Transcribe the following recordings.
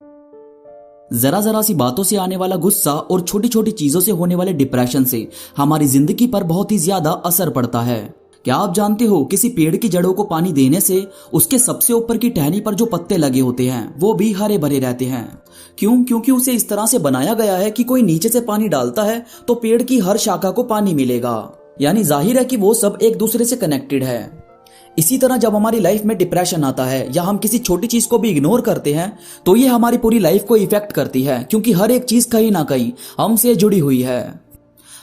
जरा जरा सी बातों से आने वाला गुस्सा और छोटी छोटी चीजों से होने वाले डिप्रेशन से हमारी जिंदगी पर बहुत ही ज्यादा असर पड़ता है। क्या आप जानते हो, किसी पेड़ की जड़ों को पानी देने से उसके सबसे ऊपर की टहनी पर जो पत्ते लगे होते हैं वो भी हरे भरे रहते हैं। क्यों? क्योंकि उसे इस तरह से बनाया गया है कि कोई नीचे से पानी डालता है तो पेड़ की हर शाखा को पानी मिलेगा। यानी जाहिर है कि वो सब एक दूसरे से कनेक्टेड है। इसी तरह जब हमारी लाइफ में डिप्रेशन आता है या हम किसी छोटी चीज को भी इग्नोर करते हैं तो ये हमारी पूरी लाइफ को इफेक्ट करती है, क्योंकि हर एक चीज कहीं ना कहीं हमसे जुड़ी हुई है।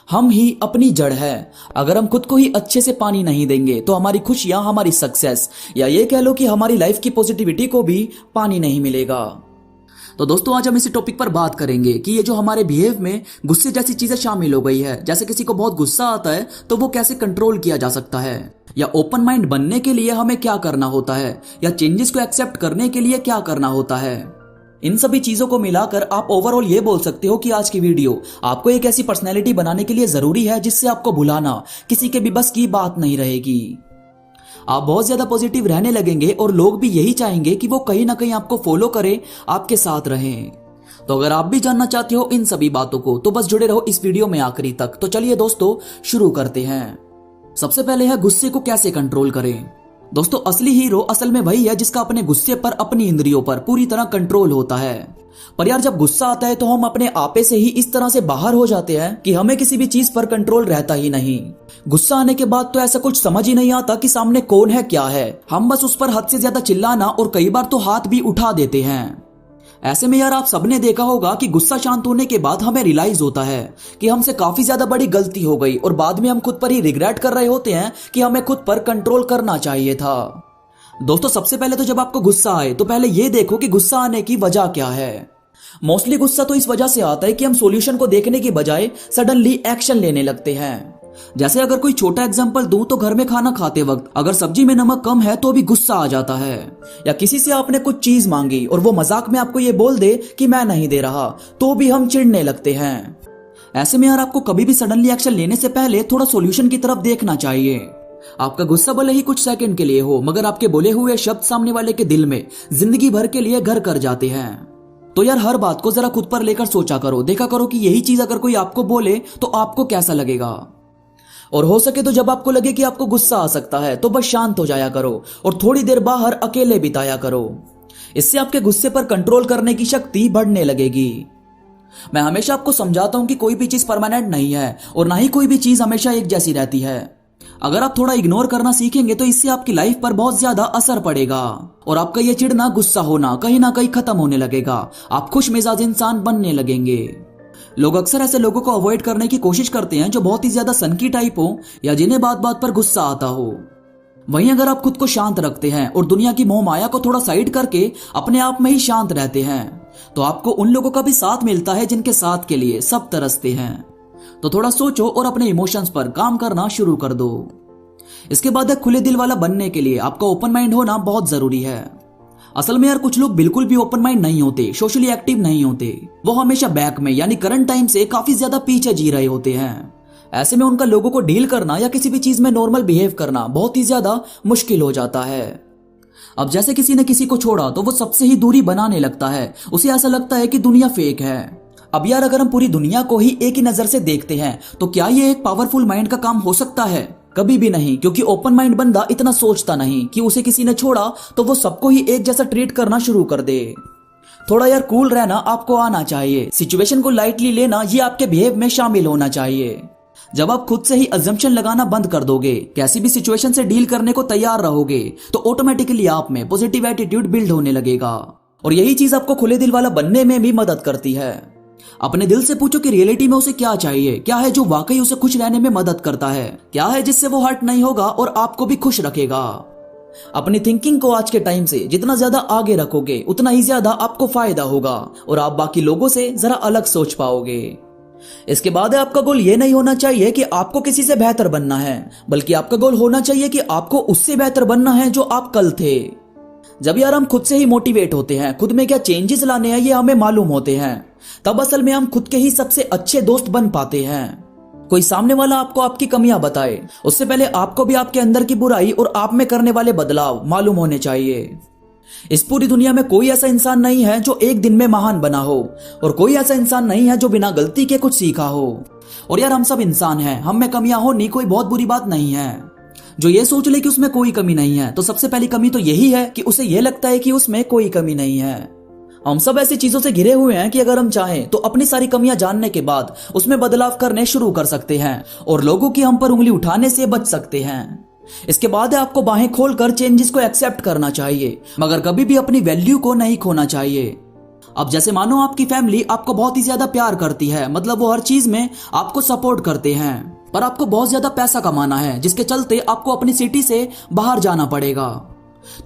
हम ही अपनी जड़ है। अगर हम खुद को ही अच्छे से पानी नहीं देंगे तो हमारी खुशियां, हमारी सक्सेस या ये कह लो कि हमारी लाइफ की पॉजिटिविटी को भी पानी नहीं मिलेगा। तो दोस्तों, आज हम इसी टॉपिक पर बात करेंगे कि ये जो हमारे बिहेव में गुस्से जैसी चीजें शामिल हो गई है, जैसे किसी को बहुत गुस्सा आता है तो वो कैसे कंट्रोल किया जा सकता है, या ओपन माइंड बनने के लिए हमें क्या करना होता है, या चेंजेस को एक्सेप्ट करने के लिए क्या करना होता है। इन सभी चीजों को मिलाकर आप ओवरऑल ये बोल सकते हो कि आज की वीडियो आपको एक ऐसी पर्सनैलिटी बनाने के लिए जरूरी है जिससे आपको भुलाना किसी के भी बस की बात नहीं रहेगी। आप बहुत ज्यादा पॉजिटिव रहने लगेंगे और लोग भी यही चाहेंगे कि वो कहीं ना कहीं आपको फॉलो करें, आपके साथ रहें। तो अगर आप भी जानना चाहते हो इन सभी बातों को तो बस जुड़े रहो इस वीडियो में आखिरी तक। तो चलिए दोस्तों, शुरू करते हैं। सबसे पहले है गुस्से को कैसे कंट्रोल करें। दोस्तों, असली हीरो असल में वही है जिसका अपने गुस्से पर, अपनी इंद्रियों पर पूरी तरह कंट्रोल होता है। पर यार, जब गुस्सा आता है तो हम अपने आपे से ही इस तरह से बाहर हो जाते हैं कि हमें किसी भी चीज पर कंट्रोल रहता ही नहीं। गुस्सा आने के बाद तो ऐसा कुछ समझ ही नहीं आता कि सामने कौन है, क्या है। हम बस उस पर हद से ज्यादा चिल्लाना और कई बार तो हाथ भी उठा देते हैं। ऐसे में यार, आप सबने देखा होगा कि गुस्सा शांत होने के बाद हमें रियलाइज होता है कि हमसे काफी ज्यादा बड़ी गलती हो गई और बाद में हम खुद पर ही रिग्रेट कर रहे होते हैं कि हमें खुद पर कंट्रोल करना चाहिए था। दोस्तों, सबसे पहले तो जब आपको गुस्सा आए तो पहले ये देखो कि गुस्सा आने की वजह क्या है। मोस्टली गुस्सा तो इस वजह से आता है कि हम सॉल्यूशन को देखने की बजाय सडनली एक्शन लेने लगते हैं। जैसे अगर कोई छोटा एग्जांपल दूं तो घर में खाना खाते वक्त अगर सब्जी में नमक कम है तो भी गुस्सा आ जाता है। या किसी से आपने कुछ चीज मांगी और वो मजाक में आपको ये बोल दे कि मैं नहीं दे रहा तो भी हम चिढ़ने लगते हैं। ऐसे में यार, आपको कभी भी सडनली एक्शन लेने से पहले थोड़ा सॉल्यूशन की तरफ देखना चाहिए। आपका गुस्सा भले ही कुछ सेकंड के लिए हो, मगर आपके बोले हुए शब्द सामने वाले के दिल में जिंदगी भर के लिए घर कर जाते हैं। तो यार, हर बात को जरा खुद पर लेकर सोचा करो, देखा करो कि यही चीज अगर कोई आपको बोले तो आपको कैसा लगेगा। और हो सके तो जब आपको लगे कि आपको गुस्सा आ सकता है तो बस शांत हो जाया करो और थोड़ी देर बाहर अकेले बिताया करो। इससे आपके गुस्से पर कंट्रोल करने की शक्ति बढ़ने लगेगी। मैं हमेशा आपको समझाता हूं कि कोई भी चीज परमानेंट नहीं है और ना ही कोई भी चीज हमेशा एक जैसी रहती है। अगर आप थोड़ा इग्नोर करना सीखेंगे तो इससे आपकी लाइफ पर बहुत ज्यादा असर पड़ेगा और आपका ये चिढ़ना, गुस्सा होना कहीं ना कहीं खत्म होने लगेगा। आप खुश मिजाज इंसान बनने लगेंगे। लोग अक्सर ऐसे लोगों को अवॉइड करने की कोशिश करते हैं जो बहुत ही ज्यादा सनकी टाइप हो या जिन्हें बात बात पर गुस्सा आता हो। वहीं अगर आप खुद को शांत रखते हैं और दुनिया की मोह माया को थोड़ा साइड करके अपने आप में ही शांत रहते हैं तो आपको उन लोगों का भी साथ मिलता है जिनके साथ के लिए सब तरसते हैं। तो थोड़ा सोचो और अपने इमोशंस पर काम करना शुरू कर दो। इसके बाद एक खुले दिल वाला बनने के लिए आपका ओपन माइंड होना बहुत जरूरी है। असल में यार, कुछ लोग बिल्कुल भी ओपन माइंड नहीं होते, सोशली एक्टिव नहीं होते। वो हमेशा बैक में यानी करंट टाइम से काफी ज्यादा पीछे जी रहे होते हैं। ऐसे में उनका लोगों को डील करना या किसी भी चीज में नॉर्मल बिहेव करना बहुत ही ज्यादा मुश्किल हो जाता है। अब जैसे किसी ने किसी को छोड़ा तो वो सबसे ही दूरी बनाने लगता है। उसे ऐसा लगता है कि दुनिया फेक है। अब यार, अगर हम पूरी दुनिया को ही एक ही नजर से देखते हैं तो क्या ये एक पावरफुल माइंड का काम हो सकता है? कभी भी नहीं, क्योंकि ओपन माइंड बंदा इतना सोचता नहीं कि उसे किसी ने छोड़ा तो वो सबको ही एक जैसा ट्रीट करना शुरू कर दे। थोड़ा यार कूल रहना आपको आना चाहिए। सिचुएशन को लाइटली लेना ये आपके बिहेव में शामिल होना चाहिए। जब आप खुद से ही अजम्पशन लगाना बंद कर दोगे, कैसी भी सिचुएशन से डील करने को तैयार रहोगे तो ऑटोमेटिकली आप में पॉजिटिव एटीट्यूड बिल्ड होने लगेगा। और यही चीज आपको खुले दिल वाला बनने में भी मदद करती है। अपने दिल से पूछो कि रियलिटी में उसे क्या चाहिए, क्या है जो वाकई उसे खुश रहने में मदद करता है, क्या है जिससे वो हर्ट नहीं होगा और आपको भी खुश रखेगा। अपनी थिंकिंग को आज के टाइम से जितना ज्यादा आगे रखोगे उतना ही ज्यादा आपको फायदा होगा और आप बाकी लोगों से जरा अलग सोच पाओगे। इसके बाद आपका गोल ये नहीं होना चाहिए कि आपको किसी से बेहतर बनना है, बल्कि आपका गोल होना चाहिए कि आपको उससे बेहतर बनना है जो आप कल थे। जब यार हम खुद से ही मोटिवेट होते हैं, खुद में क्या चेंजेस लाने हैं ये हमें मालूम होते हैं, तब असल में हम खुद के ही सबसे अच्छे दोस्त बन पाते हैं। कोई सामने वाला आपको आपकी कमियां बताए उससे पहले आपको भी आपके अंदर की बुराई और आप में करने वाले बदलाव मालूम होने चाहिए। इस पूरी दुनिया में कोई ऐसा इंसान नहीं है जो एक दिन में महान बना हो, और कोई ऐसा इंसान नहीं है जो बिना गलती के कुछ सीखा हो। और यार हम सब इंसान हैं, हम में कमियां होनी कोई बहुत बुरी बात नहीं है। जो ये सोच ले कि उसमें कोई कमी नहीं है, तो सबसे पहली कमी तो यही है कि उसे यह लगता है कि उसमें कोई कमी नहीं है। हम सब ऐसी चीजों से घिरे हुए हैं कि अगर हम चाहें तो अपनी सारी कमियां जानने के बाद उसमें बदलाव करने शुरू कर सकते हैं और लोगों की हम पर उंगली उठाने से बच सकते हैं। इसके बाद है आपको बाहें खोलकर चेंजेस को एक्सेप्ट करना चाहिए, मगर कभी भी अपनी वैल्यू को नहीं खोना चाहिए। अब जैसे मानो आपकी फैमिली आपको बहुत ही ज्यादा प्यार करती है, मतलब वो हर चीज में आपको सपोर्ट करते हैं, पर आपको बहुत ज्यादा पैसा कमाना है जिसके चलते आपको अपनी सिटी से बाहर जाना पड़ेगा।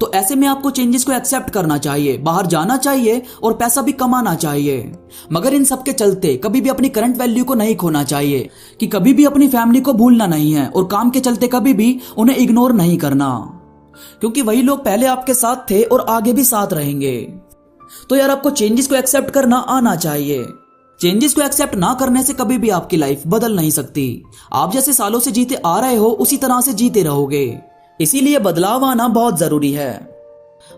तो ऐसे में आपको चेंजेस को एक्सेप्ट करना चाहिए, बाहर जाना चाहिए और पैसा भी कमाना चाहिए, मगर इन सब के चलते कभी भी अपनी करंट वैल्यू को नहीं खोना चाहिए कि कभी भी अपनी फैमिली को भूलना नहीं है और काम के चलते कभी भी उन्हें इग्नोर नहीं करना, क्योंकि वही लोग पहले आपके साथ थे और आगे भी साथ रहेंगे। तो यार आपको चेंजेस को एक्सेप्ट करना आना चाहिए। चेंजेस को एक्सेप्ट ना करने से कभी भी आपकी लाइफ बदल नहीं सकती। आप जैसे सालों से जीते आ रहे हो उसी तरह से जीते रहोगे, इसीलिए बदलाव आना बहुत जरूरी है।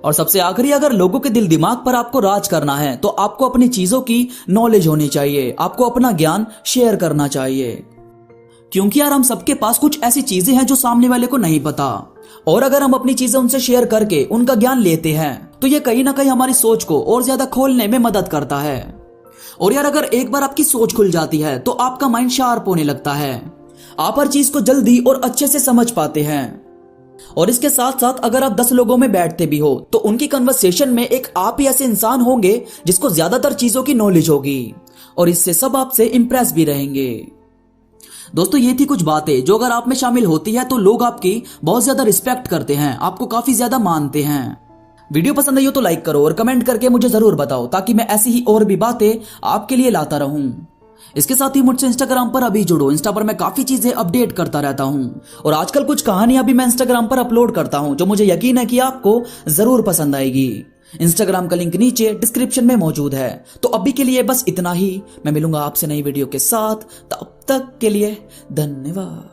और सबसे आखिरी, अगर लोगों के दिल दिमाग पर आपको राज करना है तो आपको अपनी चीजों की नॉलेज होनी चाहिए, आपको अपना ज्ञान शेयर करना चाहिए, क्योंकि यार हम सबके पास कुछ ऐसी चीजें हैं जो सामने वाले को नहीं पता, और अगर हम अपनी चीजें उनसे शेयर करके उनका ज्ञान लेते हैं तो ये कहीं ना कहीं हमारी सोच को और ज्यादा खोलने में मदद करता है। और यार अगर एक बार आपकी सोच खुल जाती है तो आपका माइंड शार्प होने लगता है, आप हर चीज को जल्दी और अच्छे से समझ पाते हैं। और इसके साथ साथ अगर आप 10 लोगों में बैठते भी हो तो उनकी कन्वर्सेशन में एक आप ही ऐसे इंसान होंगे जिसको ज्यादातर चीजों की नॉलेज होगी, और इससे सब आपसे इंप्रेस भी रहेंगे। दोस्तों ये थी कुछ बातें जो अगर आप में शामिल होती है तो लोग आपकी बहुत ज्यादा रिस्पेक्ट करते हैं, आपको काफी ज्यादा मानते हैं। वीडियो पसंद आई हो तो लाइक करो और कमेंट करके मुझे जरूर बताओ, ताकि मैं ऐसी ही और भी बातें आपके लिए लाता रहूं। इसके साथ ही मुझसे इंस्टाग्राम पर अभी जुड़ो, इंस्टा पर मैं काफी चीजें अपडेट करता रहता हूं, और आजकल कुछ कहानियां भी मैं इंस्टाग्राम पर अपलोड करता हूं जो मुझे यकीन है कि आपको जरूर पसंद आएगी। इंस्टाग्राम का लिंक नीचे डिस्क्रिप्शन में मौजूद है। तो अभी के लिए बस इतना ही, मैं मिलूंगा आपसे नई वीडियो के साथ, तब तक के लिए धन्यवाद।